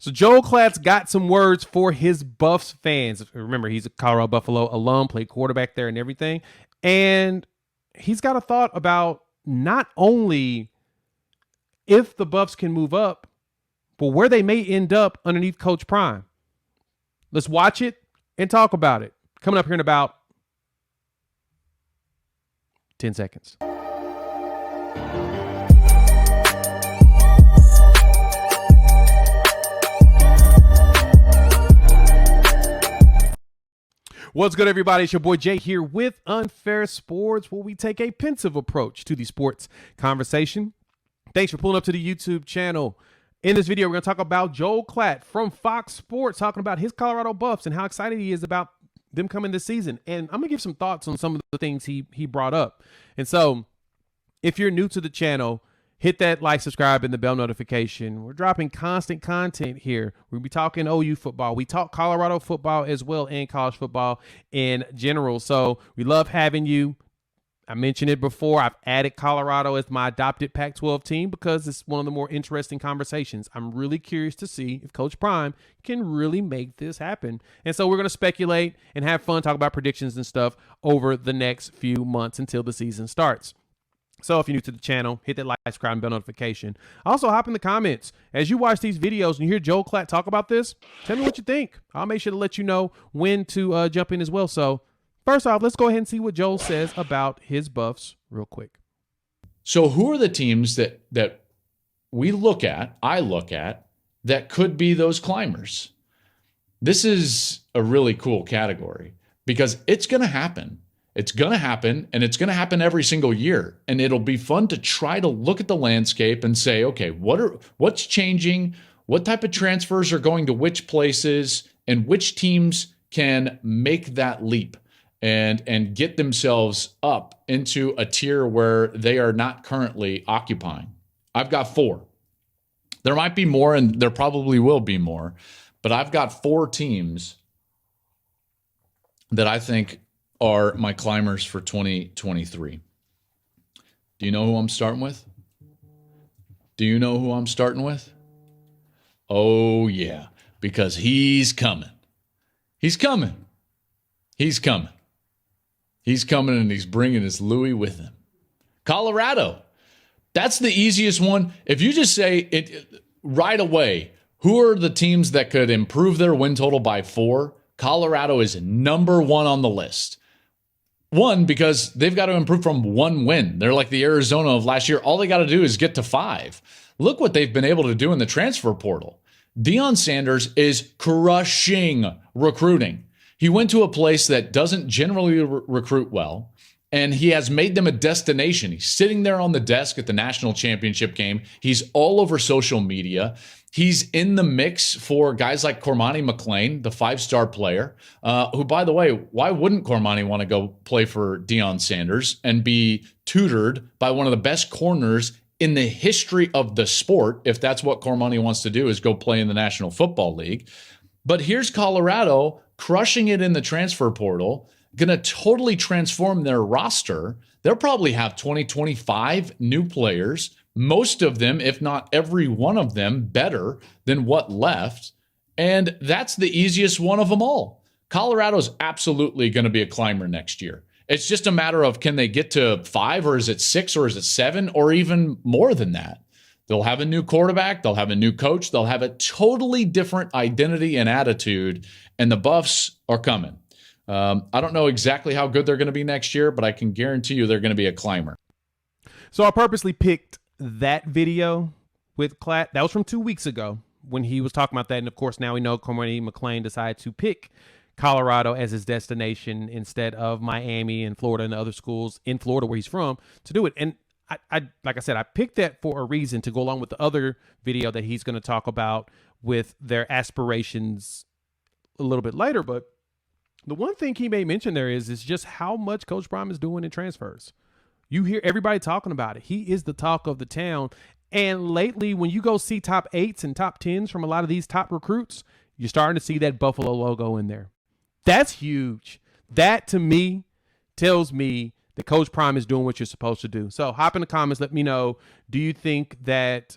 So Joel Klatt's got some words for his Buffs fans. Remember, he's a Colorado Buffalo alum, played quarterback there and everything. And he's got a thought about not only if the Buffs can move up, but where they may end up underneath Coach Prime. Let's watch it and talk about it. Coming up here in about 10 seconds. What's good, everybody? It's your boy Jay here with Unfair Sports, where we take a pensive approach to the sports conversation. Thanks for pulling up to the YouTube channel. In this video, we're going to talk about Joel Klatt from Fox Sports, talking about his Colorado Buffs and how excited he is about them coming this season. And I'm going to give some thoughts on some of the things he brought up. And so, if you're new to the channel, hit that like, subscribe, and the bell notification. We're dropping constant content here. We'll be talking OU football. We talk Colorado football as well, and college football in general. So we love having you. I mentioned it before. I've added Colorado as my adopted Pac-12 team because it's one of the more interesting conversations. I'm really curious to see if Coach Prime can really make this happen. And so we're going to speculate and have fun, talk about predictions and stuff over the next few months until the season starts. So if you're new to the channel, hit that like, subscribe, and bell notification. Also, hop in the comments. As you watch these videos and you hear Joel Klatt talk about this, tell me what you think. I'll make sure to let you know when to jump in as well. So first off, let's go ahead and see what Joel says about his Buffs real quick. So who are the teams that we look at, I look at, that could be those climbers? This is a really cool category because it's going to happen. It's going to happen, and it's going to happen every single year. And it'll be fun to try to look at the landscape and say, okay, what's changing? What type of transfers are going to which places? And which teams can make that leap and get themselves up into a tier where they are not currently occupying? I've got 4. There might be more, and there probably will be more. But I've got 4 teams that I think are my climbers for 2023. Do you know who I'm starting with? Do you know who I'm starting with? Oh, yeah, because he's coming. He's coming. He's coming. He's coming, and he's bringing his Louis with him. Colorado. That's the easiest one. If you just say it right away, who are the teams that could improve their win total by 4? Colorado is number 1 on the list. 1, because they've got to improve from 1 win. They're like the Arizona of last year. All they got to do is get to 5. Look what they've been able to do in the transfer portal. Deion Sanders is crushing recruiting. He went to a place that doesn't generally recruit well, and he has made them a destination. He's sitting there on the desk at the national championship game. He's all over social media. He's in the mix for guys like Cormani McClain, the 5-star player, who, by the way, why wouldn't Cormani want to go play for Deion Sanders and be tutored by one of the best corners in the history of the sport, if that's what Cormani wants to do, is go play in the National Football League? But here's Colorado crushing it in the transfer portal, going to totally transform their roster. They'll probably have 25 new players, most of them, if not every one of them, better than what left. And that's the easiest one of them all. Colorado's absolutely going to be a climber next year. It's just a matter of, can they get to 5, or is it 6, or is it 7, or even more than that? They'll have a new quarterback. They'll have a new coach. They'll have a totally different identity and attitude, and the Buffs are coming. I don't know exactly how good they're going to be next year, but I can guarantee you they're going to be a climber. So I purposely picked that video with Klatt. That was from 2 weeks ago when he was talking about that. And of course, now we know Cormani McClain decided to pick Colorado as his destination instead of Miami and Florida and the other schools in Florida where he's from to do it. And I like I said, I picked that for a reason to go along with the other video that he's going to talk about with their aspirations a little bit later. But the one thing he may mention there is just how much Coach Prime is doing in transfers. You hear everybody talking about it. He is the talk of the town. And lately, when you go see top 8s and top 10s from a lot of these top recruits, you're starting to see that Buffalo logo in there. That's huge. That, to me, tells me that Coach Prime is doing what you're supposed to do. So hop in the comments. Let me know, do you think that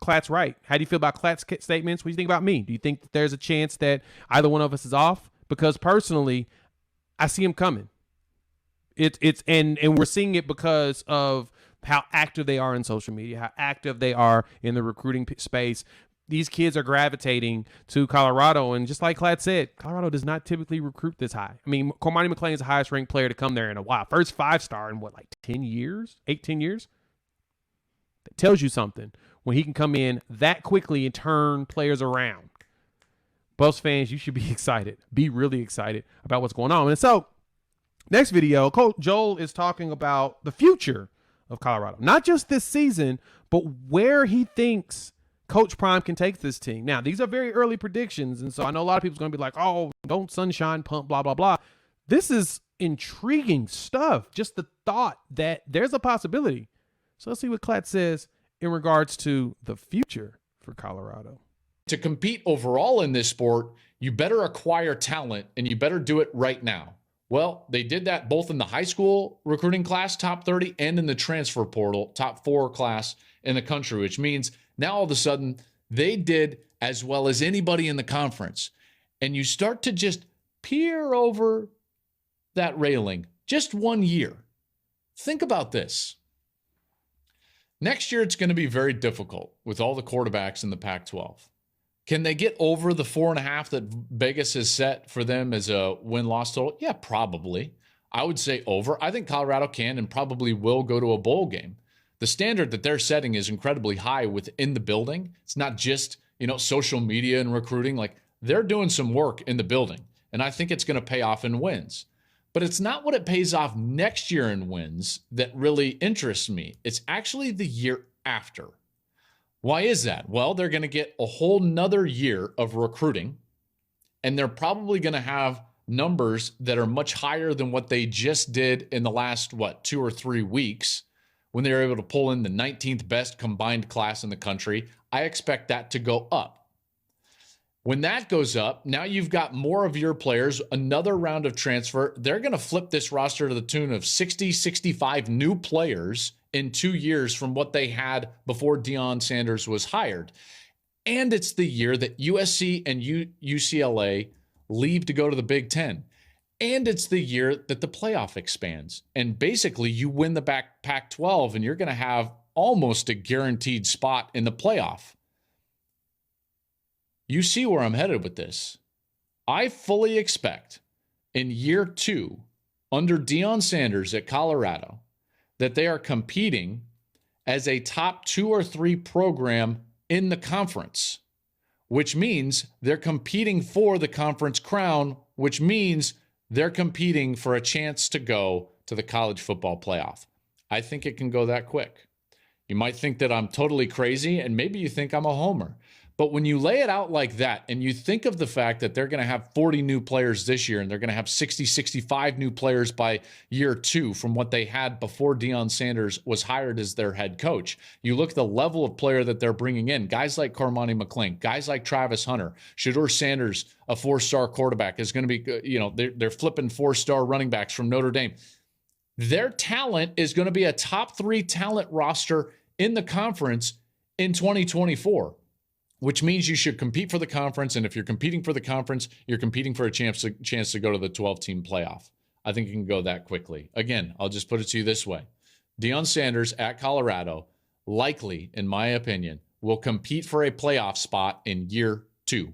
Klatt's right. How do you feel about Klatt's statements? What do you think about me? Do you think that there's a chance that either one of us is off? Because personally, I see him coming. And we're seeing it because of how active they are in social media, how active they are in the recruiting space. These kids are gravitating to Colorado, and just like Klatt said, Colorado does not typically recruit this high. I mean, Cormani McClain is the highest ranked player to come there in a while. First 5-star in what, like 10 years, 10 years? That tells you something when he can come in that quickly and turn players around. Buffs fans, you should be excited. Be really excited about what's going on. And so, next video, Coach Joel is talking about the future of Colorado. Not just this season, but where he thinks Coach Prime can take this team. Now, these are very early predictions, and so I know a lot of people's going to be like, oh, don't sunshine pump, blah, blah, blah. This is intriguing stuff. Just the thought that there's a possibility. So let's see what Klatt says in regards to the future for Colorado. To compete overall in this sport, you better acquire talent, and you better do it right now. Well, they did that both in the high school recruiting class, top 30, and in the transfer portal, top 4 class in the country, which means now all of a sudden they did as well as anybody in the conference. And you start to just peer over that railing just 1 year. Think about this. Next year, it's going to be very difficult with all the quarterbacks in the Pac-12. Can they get over the 4.5 that Vegas has set for them as a win-loss total? Yeah, probably. I would say over. I think Colorado can and probably will go to a bowl game. The standard that they're setting is incredibly high within the building. It's not just, social media and recruiting. Like, they're doing some work in the building, and I think it's going to pay off in wins. But it's not what it pays off next year in wins that really interests me. It's actually the year after. Why is that? Well, they're going to get a whole nother year of recruiting, and they're probably going to have numbers that are much higher than what they just did in the last, 2 or 3 weeks when they were able to pull in the 19th best combined class in the country. I expect that to go up. When that goes up, now you've got more of your players, another round of transfer. They're going to flip this roster to the tune of 60, 65 new players in 2 years from what they had before Deion Sanders was hired. And it's the year that USC and UCLA leave to go to the Big Ten. And it's the year that the playoff expands. And basically, you win the Pac-12, and you're going to have almost a guaranteed spot in the playoff. You see where I'm headed with this. I fully expect in year 2, under Deion Sanders at Colorado, that they are competing as a top 2 or 3 program in the conference, which means they're competing for the conference crown, which means they're competing for a chance to go to the college football playoff. I think it can go that quick. You might think that I'm totally crazy, and maybe you think I'm a homer. But when you lay it out like that, and you think of the fact that they're going to have 40 new players this year, and they're going to have 60, 65 new players by year 2 from what they had before Deion Sanders was hired as their head coach. You look at the level of player that they're bringing in, guys like Cormani McClain, guys like Travis Hunter, Shedeur Sanders, a 4-star quarterback, is going to be, they're flipping 4-star running backs from Notre Dame. Their talent is going to be a top 3 talent roster in the conference in 2024. Which means you should compete for the conference. And if you're competing for the conference, you're competing for a chance to go to the 12-team playoff. I think it can go that quickly. Again, I'll just put it to you this way. Deion Sanders at Colorado, likely, in my opinion, will compete for a playoff spot in year 2.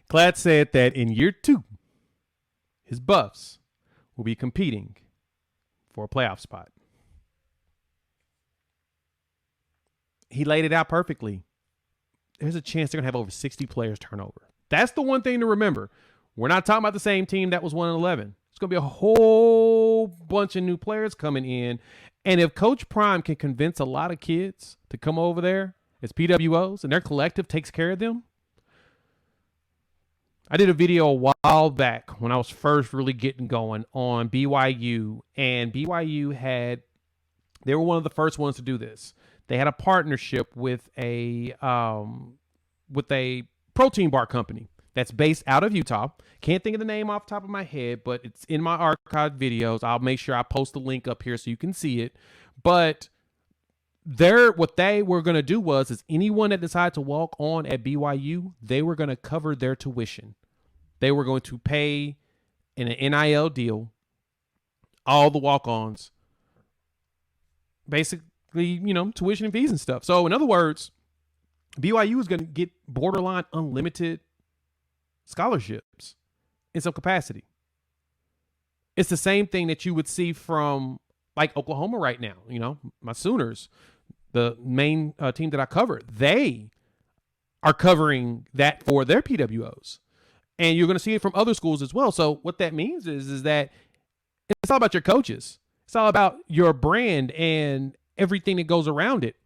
Klatt said that in year 2, his Buffs will be competing for a playoff spot. He laid it out perfectly. There's a chance they're going to have over 60 players turnover. That's the one thing to remember. We're not talking about the same team that was 1-11. It's going to be a whole bunch of new players coming in. And if Coach Prime can convince a lot of kids to come over there as PWOs and their collective takes care of them. I did a video a while back when I was first really getting going on BYU. And BYU they were one of the first ones to do this. They had a partnership with a protein bar company that's based out of Utah. Can't think of the name off the top of my head, but it's in my archived videos. I'll make sure I post the link up here so you can see it. But what they were going to do is anyone that decided to walk on at BYU, they were going to cover their tuition. They were going to pay in an NIL deal all the walk-ons, basically, tuition and fees and stuff. So in other words, BYU is going to get borderline unlimited scholarships in some capacity. It's the same thing that you would see from like Oklahoma right now. My Sooners, the main team that I cover, they are covering that for their PWOs. And you're going to see it from other schools as well. So what that means is that it's all about your coaches. It's all about your brand and everything that goes around it.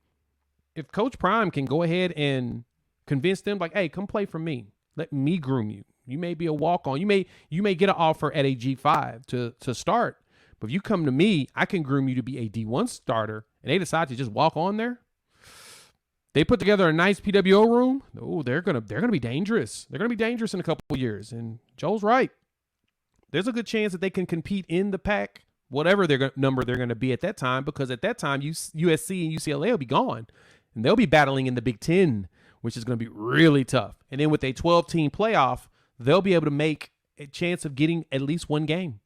If Coach Prime can go ahead and convince them, like, hey, come play for me. Let me groom you. You may be a walk-on. You may get an offer at a G5 to start. But if you come to me, I can groom you to be a D1 starter, and they decide to just walk on there. They put together a nice PWO room. Oh, they're gonna be dangerous. They're gonna be dangerous in a couple of years. And Joel's right. There's a good chance that they can compete in the pack, whatever number they're gonna be at that time, because at that time USC and UCLA will be gone, and they'll be battling in the Big Ten, which is gonna be really tough. And then with a 12-team playoff, they'll be able to make a chance of getting at least one game,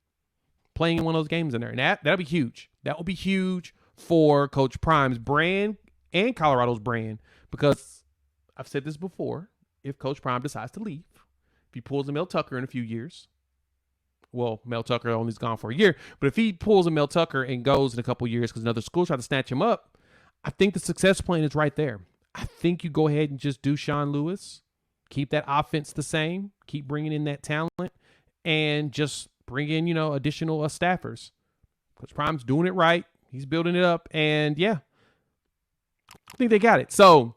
playing in one of those games in there, and that'll be huge. That will be huge for Coach Prime's brand and Colorado's brand, because I've said this before, if Coach Prime decides to leave, if he pulls a Mel Tucker in a few years, well, Mel Tucker only's gone for a year, but if he pulls a Mel Tucker and goes in a couple years because another school tries to snatch him up, I think the success plan is right there. I think you go ahead and just do Sean Lewis, keep that offense the same, keep bringing in that talent, and just bring in, additional staffers. Coach Prime's doing it right. He's building it up, and yeah, I think they got it. So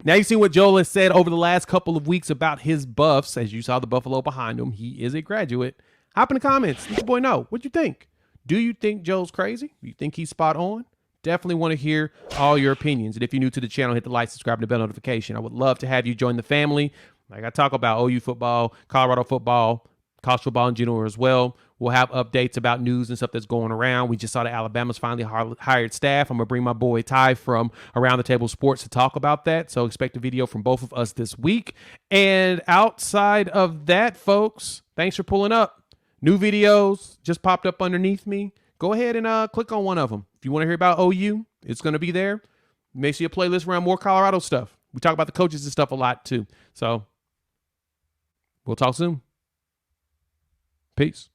now you've seen what Joel has said over the last couple of weeks about his buffs. As you saw the Buffalo behind him, he is a graduate. Hop in the comments. Let the boy know. What you think? Do you think Joel's crazy? Do you think he's spot on? Definitely want to hear all your opinions. And if you're new to the channel, hit the like, subscribe, and the bell notification. I would love to have you join the family. Like I talk about OU football, Colorado football, college football in general as well. We'll have updates about news and stuff that's going around. We just saw that Alabama's finally hired staff. I'm going to bring my boy Ty from Around the Table Sports to talk about that. So expect a video from both of us this week. And outside of that, folks, thanks for pulling up. New videos just popped up underneath me. Go ahead and click on one of them. If you want to hear about OU, it's going to be there. You may see a playlist around more Colorado stuff. We talk about the coaches and stuff a lot too. So we'll talk soon. Peace.